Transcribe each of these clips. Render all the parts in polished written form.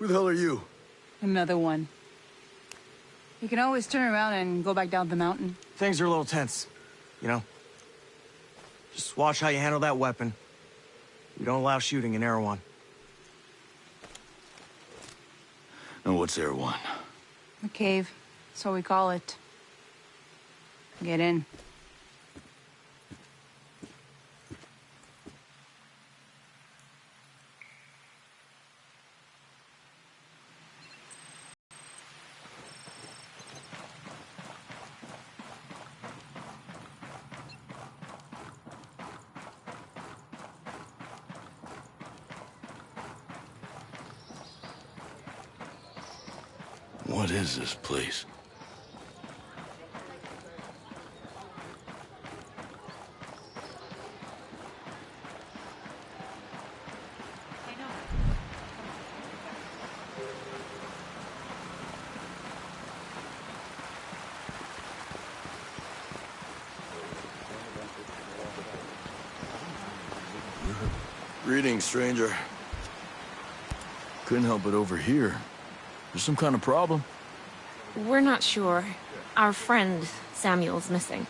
Who the hell are you? Another one. You can always turn around and go back down the mountain. Things are a little tense, you know? Just watch how you handle that weapon. We don't allow shooting in Erewhon. And what's Erewhon? The cave. That's what we call it. Get in. What is this place? Greetings, stranger. Couldn't help it over here. There's some kind of problem? We're not sure. Our friend, Samuel's missing.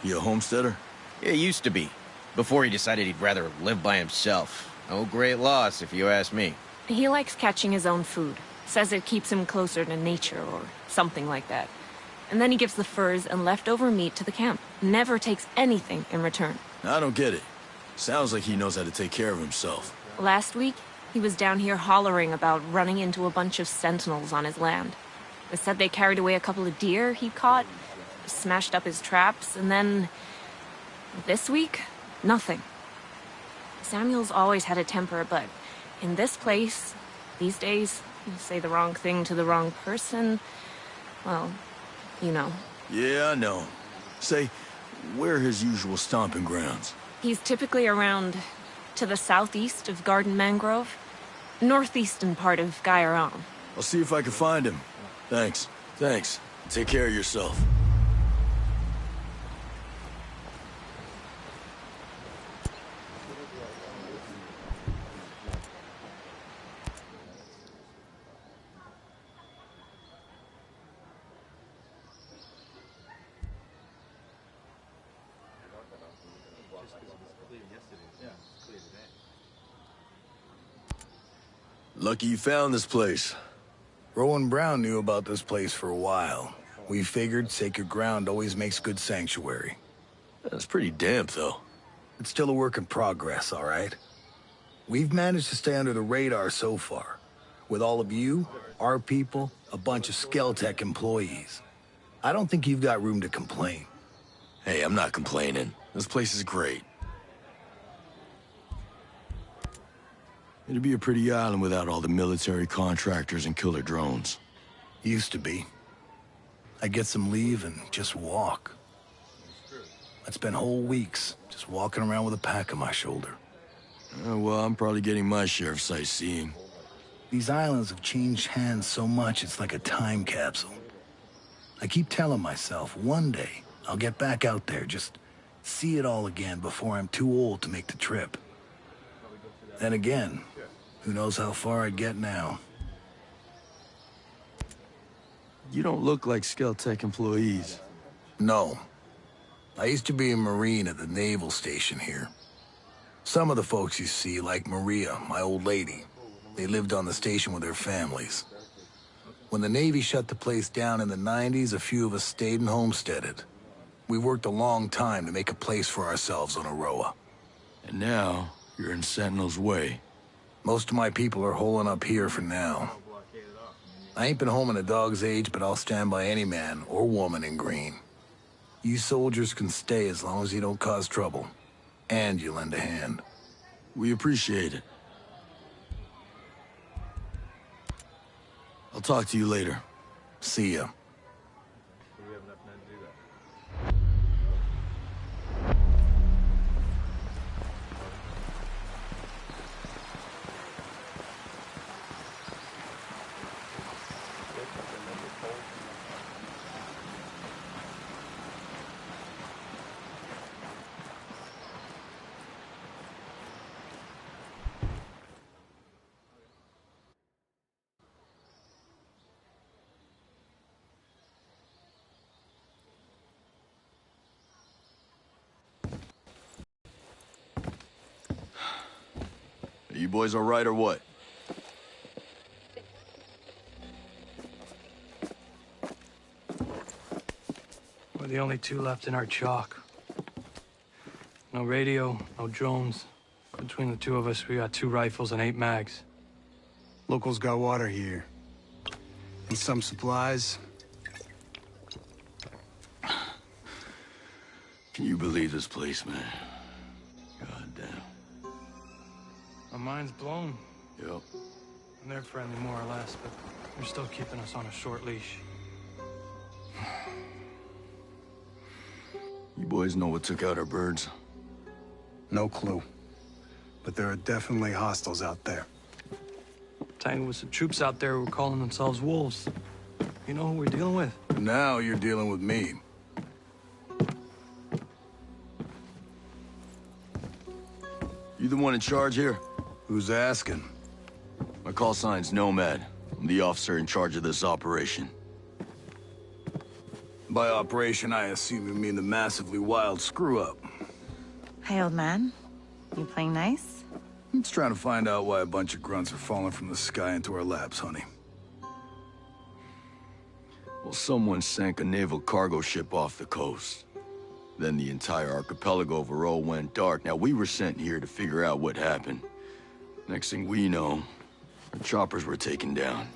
You a homesteader? Yeah, used to be. Before he decided he'd rather live by himself. No great loss, if you ask me. He likes catching his own food. Says it keeps him closer to nature or something like that. And then he gives the furs and leftover meat to the camp. Never takes anything in return. I don't get it. Sounds like he knows how to take care of himself. Last week, he was down here hollering about running into a bunch of sentinels on his land. They said they carried away a couple of deer he caught, smashed up his traps, and then... this week, nothing. Samuel's always had a temper, but in this place, these days, you say the wrong thing to the wrong person, well, you know. Yeah, I know. Say, where are his usual stomping grounds? He's typically around to the southeast of Garden Mangrove, northeastern part of Gaiaron. I'll see if I can find him. Thanks. Thanks. Take care of yourself. Lucky you found this place. Rowan Brown knew about this place for a while. We figured sacred ground always makes good sanctuary. That's pretty damp, though. It's still a work in progress, all right? We've managed to stay under the radar so far. With all of you, our people, a bunch of Skeltech employees. I don't think you've got room to complain. Hey, I'm not complaining. This place is great. It'd be a pretty island without all the military contractors and killer drones. Used to be. I'd get some leave and just walk. I'd spend whole weeks just walking around with a pack on my shoulder. Well, I'm probably getting my share of sightseeing. These islands have changed hands so much, it's like a time capsule. I keep telling myself, one day, I'll get back out there, just see it all again before I'm too old to make the trip. Then again, who knows how far I'd get now. You don't look like Skeltech employees. No. I used to be a Marine at the naval station here. Some of the folks you see, like Maria, my old lady, they lived on the station with their families. When the Navy shut the place down in the 90s, a few of us stayed and homesteaded. We worked a long time to make a place for ourselves on Aroa. And now, you're in Sentinel's way. Most of my people are holing up here for now. I ain't been home in a dog's age, but I'll stand by any man or woman in green. You soldiers can stay as long as you don't cause trouble. And you lend a hand. We appreciate it. I'll talk to you later. See ya. You boys all right or what? We're the only two left in our chalk. No radio, no drones. Between the two of us, we got 2 rifles and 8 mags. Locals got water here. And some supplies. Can you believe this place, man? God damn. My mind's blown. Yep. And they're friendly, more or less, but they're still keeping us on a short leash. You boys know what took out our birds? No clue. But there are definitely hostiles out there. Tangled with some troops out there who were calling themselves wolves. You know who we're dealing with? Now you're dealing with me. You the one in charge here? Who's asking? My call sign's Nomad. I'm the officer in charge of this operation. By operation, I assume you mean the massively wild screw-up. Hey, old man. You playing nice? I'm just trying to find out why a bunch of grunts are falling from the sky into our laps, honey. Well, someone sank a naval cargo ship off the coast. Then the entire archipelago of Aro went dark. Now, we were sent here to figure out what happened. Next thing we know, our choppers were taken down.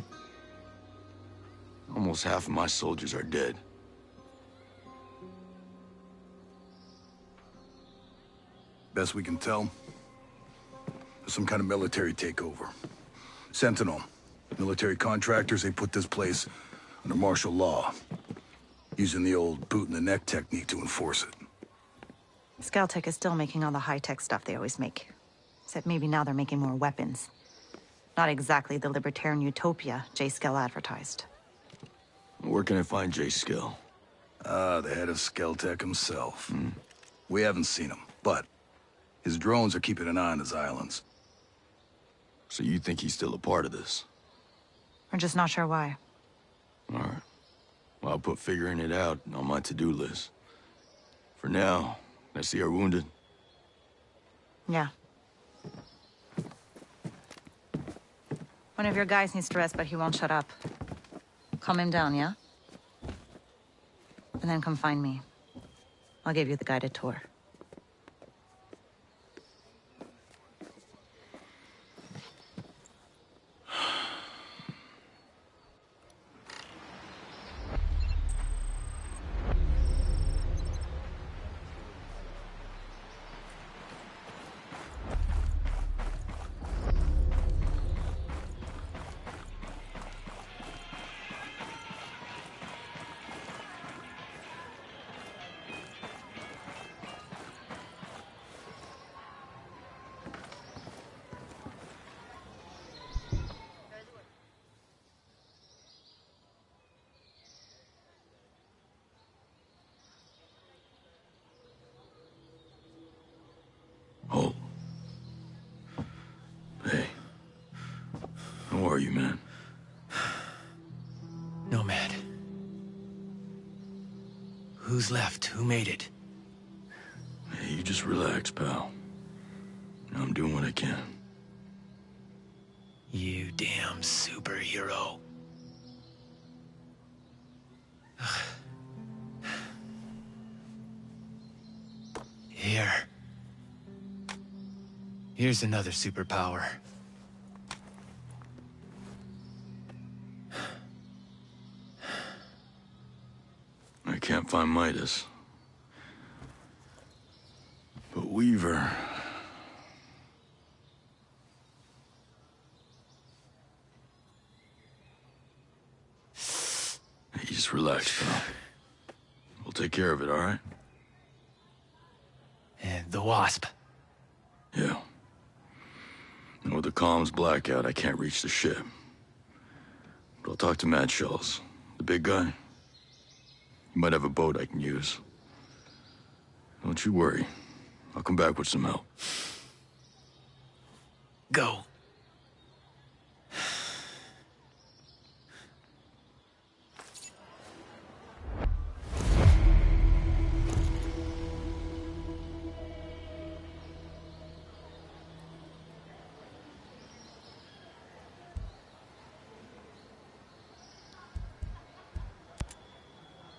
Almost half of my soldiers are dead. Best we can tell, there's some kind of military takeover. Sentinel, military contractors, they put this place under martial law, using the old boot-in-the-neck technique to enforce it. Skeltech is still making all the high-tech stuff they always make. Except maybe now they're making more weapons. Not exactly the libertarian utopia Jay Skell advertised. Where can I find Jay Skell? The head of Skeltech himself. We haven't seen him, but his drones are keeping an eye on his islands. So you think he's still a part of this? We're just not sure why. All right. Well, I'll put figuring it out on my to-do list. For now, I see our wounded. Yeah. One of your guys needs to rest, but he won't shut up. Calm him down, yeah? And then come find me. I'll give you the guided tour. Oh. Hey. How are you, man? Nomad. Who's left? Who made it? Hey, you just relax, pal. I'm doing what I can. You damn superhero. Here. Here's another superpower. I can't find Midas. But Weaver... Hey, just relax, pal. We'll take care of it, all right? And the Wasp. Yeah. And with the comms blackout, I can't reach the ship. But I'll talk to Matt Schultz, the big guy. He might have a boat I can use. Don't you worry. I'll come back with some help. Go.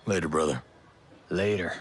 Later, brother. Later.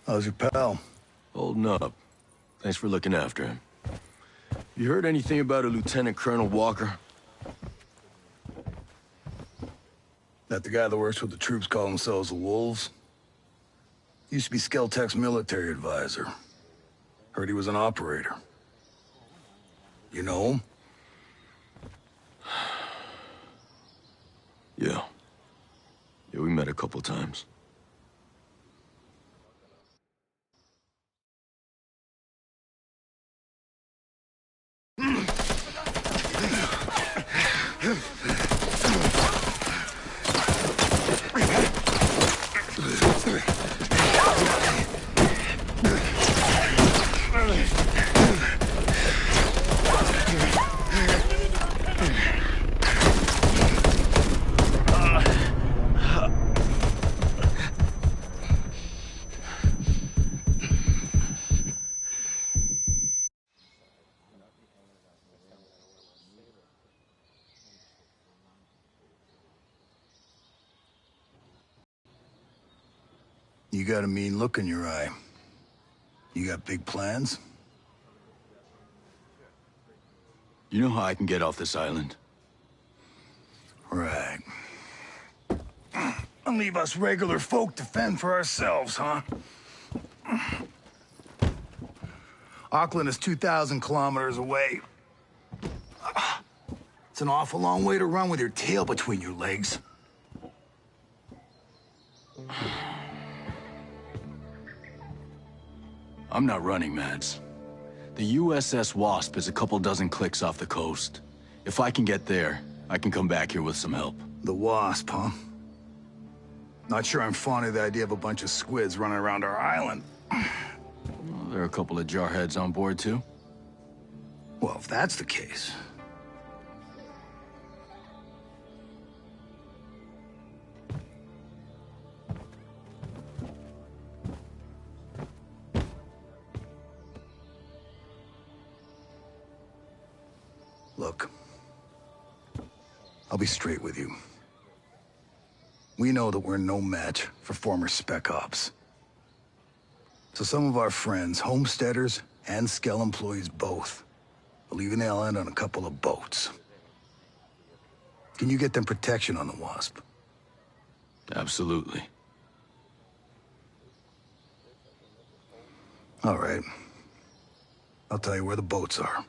How's your pal? Holding up. Thanks for looking after him. You heard anything about a Lieutenant Colonel Walker? That the guy that works with the troops call themselves the Wolves? Used to be Skeltech's military advisor. Heard he was an operator. You know him? Yeah. Yeah, we met a couple times. You got a mean look in your eye. You got big plans? You know how I can get off this island? Right. And leave us regular folk to fend for ourselves, huh? Auckland is 2,000 kilometers away. It's an awful long way to run with your tail between your legs. I'm not running, Mads. The USS Wasp is a couple dozen clicks off the coast. If I can get there, I can come back here with some help. The Wasp, huh? Not sure I'm fond of the idea of a bunch of squids running around our island. Well, there are a couple of jarheads on board, too. Well, if that's the case... Look, I'll be straight with you. We know that we're no match for former Spec Ops. So some of our friends, homesteaders and Skell employees both, are leaving the island on a couple of boats. Can you get them protection on the Wasp? Absolutely. All right. I'll tell you where the boats are.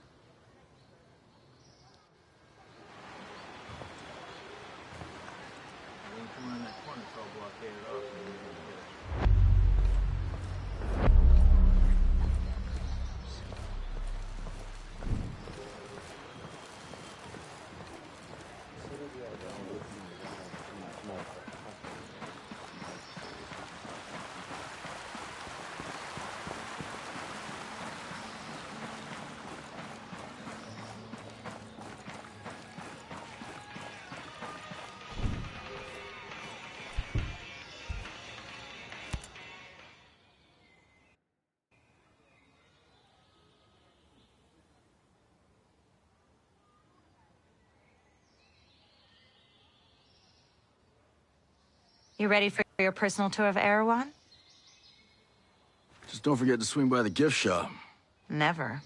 You ready for your personal tour of Erewhon? Just don't forget to swing by the gift shop. Never.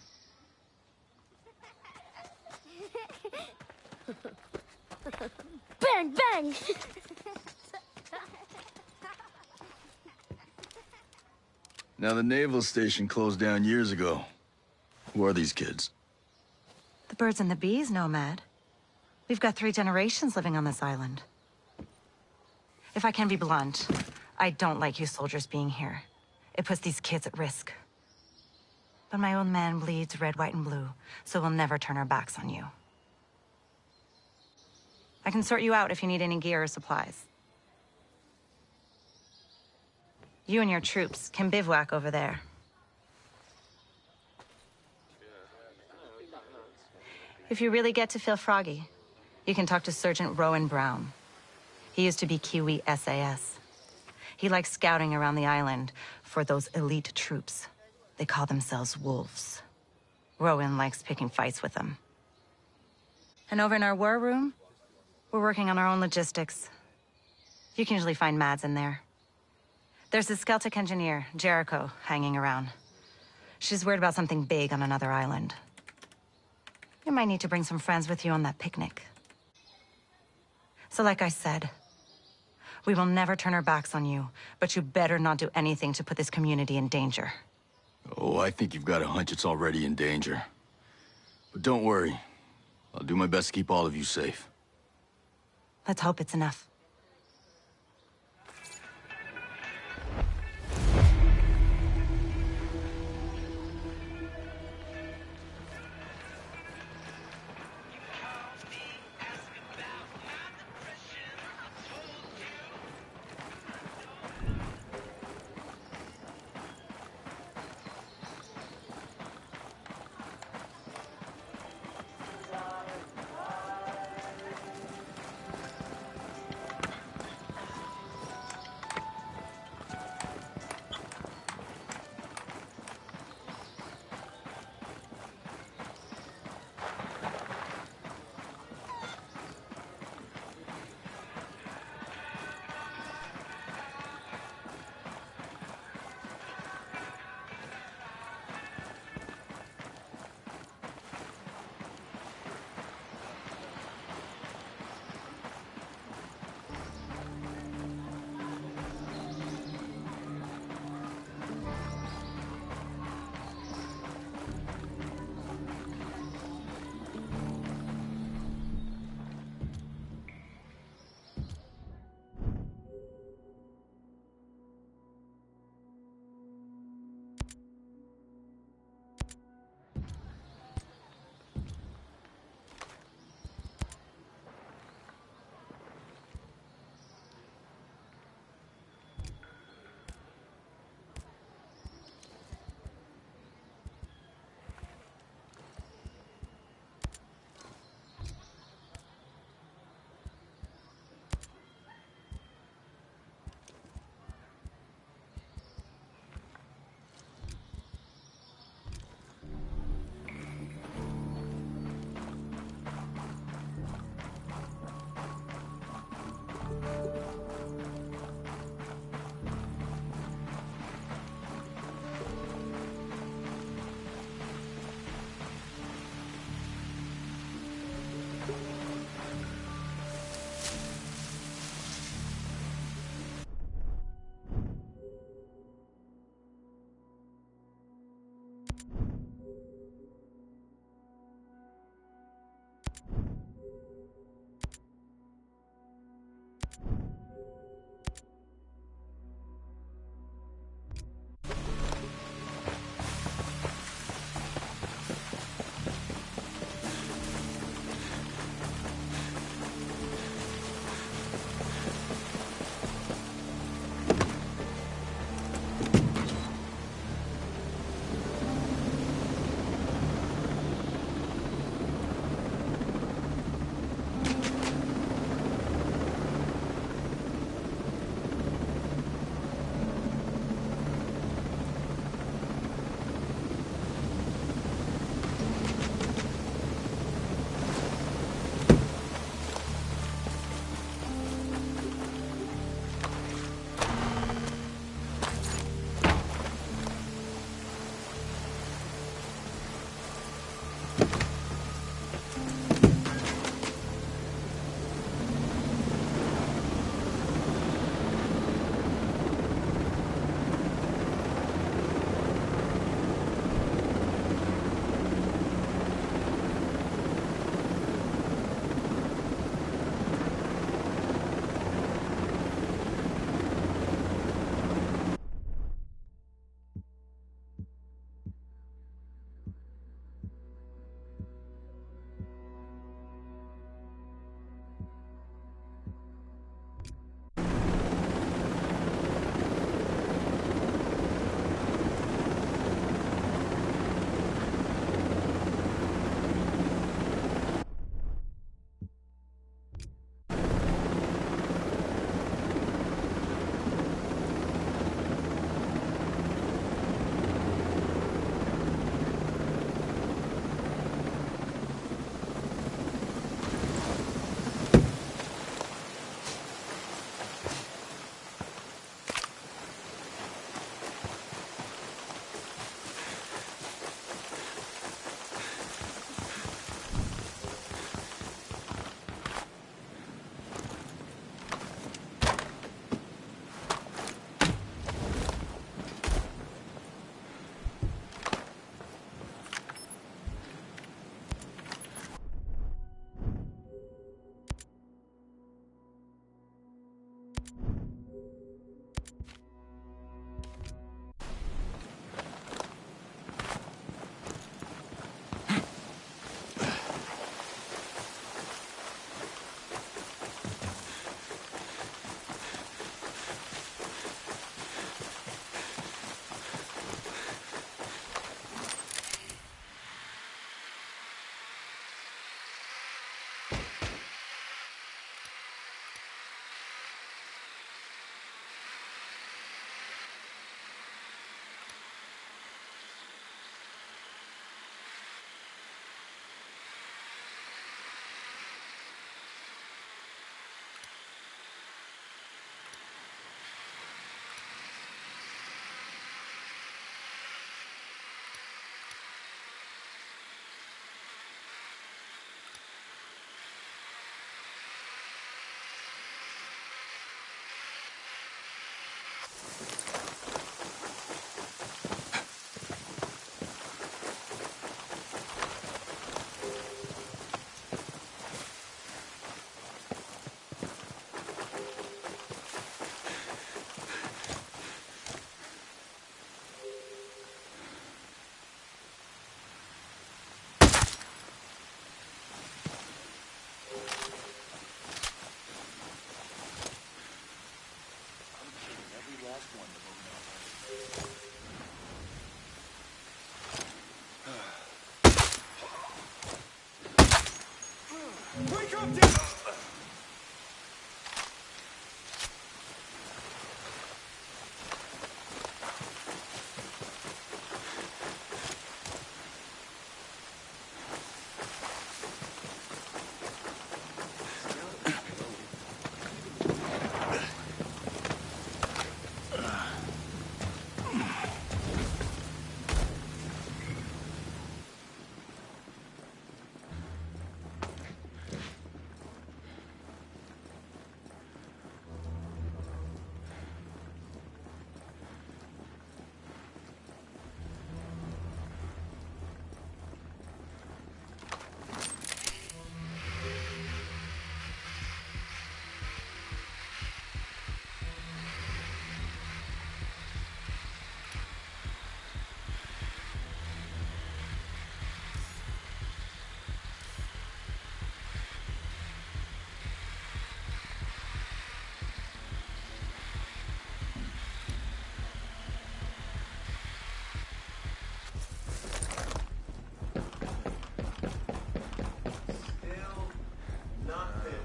Bang, bang! Now, the naval station closed down years ago. Who are these kids? The birds and the bees, Nomad. We've got 3 generations living on this island. If I can be blunt, I don't like you soldiers being here. It puts these kids at risk. But my old man bleeds red, white, and blue, so we'll never turn our backs on you. I can sort you out if you need any gear or supplies. You and your troops can bivouac over there. If you really get to feel froggy, you can talk to Sergeant Rowan Brown. He used to be Kiwi SAS. He likes scouting around the island for those elite troops. They call themselves wolves. Rowan likes picking fights with them. And over in our war room, we're working on our own logistics. You can usually find Mads in there. There's this Celtic engineer, Jericho, hanging around. She's worried about something big on another island. You might need to bring some friends with you on that picnic. So like I said, we will never turn our backs on you, but you better not do anything to put this community in danger. Oh, I think you've got a hunch it's already in danger. But don't worry. I'll do my best to keep all of you safe. Let's hope it's enough.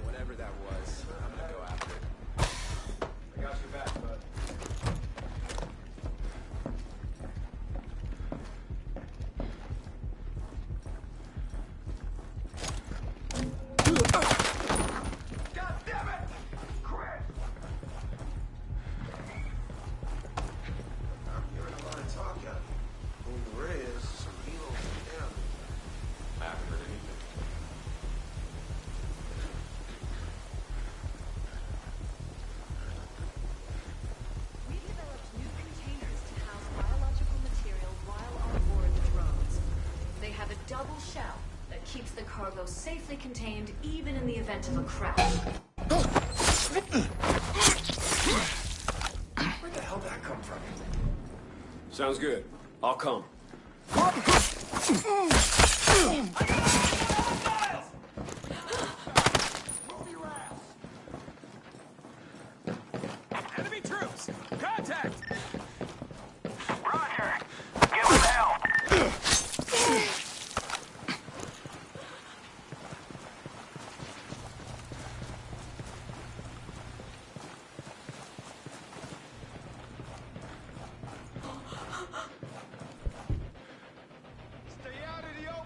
Whatever that was, I'm gonna go after it. I got your back, bud. God damn it! Chris! I'm hearing a lot of talk out here. Only word is some heroes are down. I haven't heard anything. We developed new containers to house biological material while on board the drones. They have a double shell that keeps the cargo safely contained even in the event of a crash. Where the hell did that come from? Sounds good. I'll come. Enemy troops! Contact! Roger! Give them hell! Stay out of the open!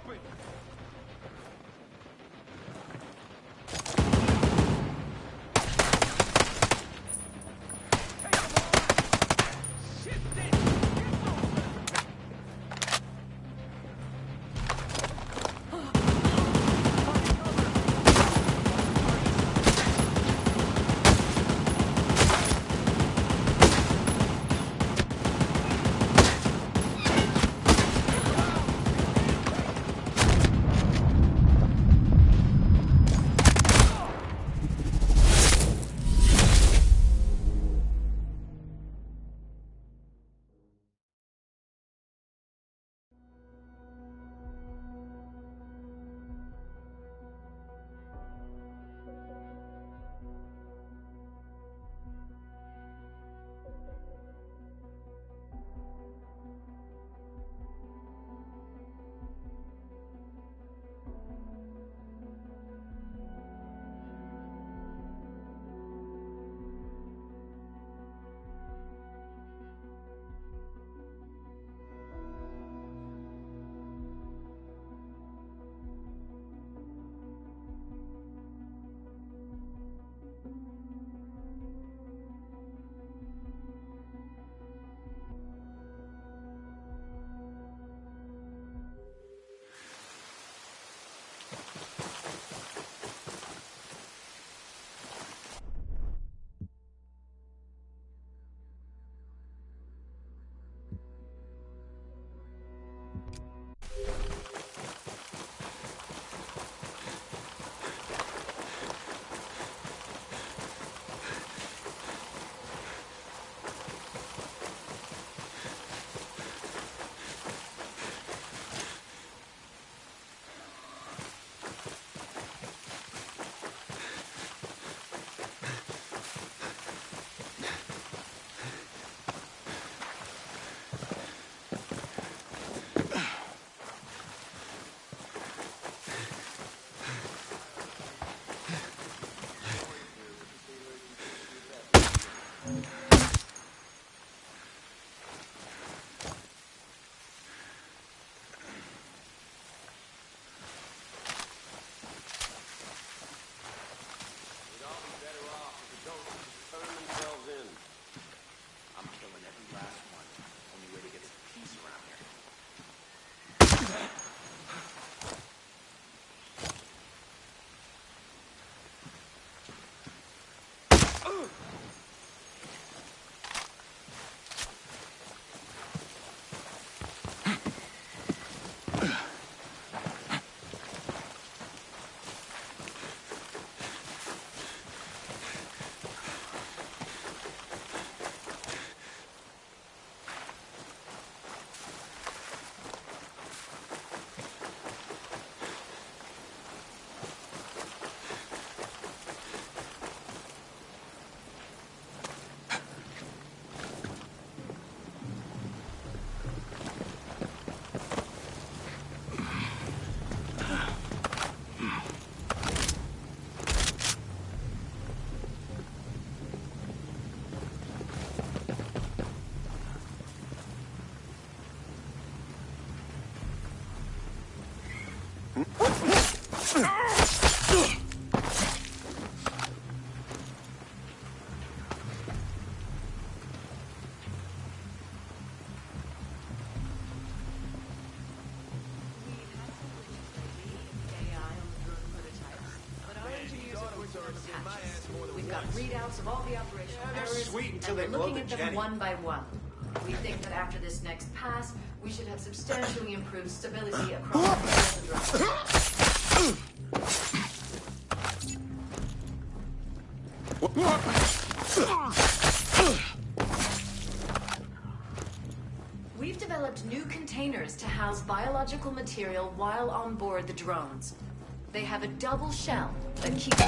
We've got readouts of all the operational errors, sweet until and they we're blow looking the at them jetty. one by one. We think that after this next pass, we should have substantially improved stability across the drone. We've developed new containers to house biological material while on board the drones. They have a double shell that keeps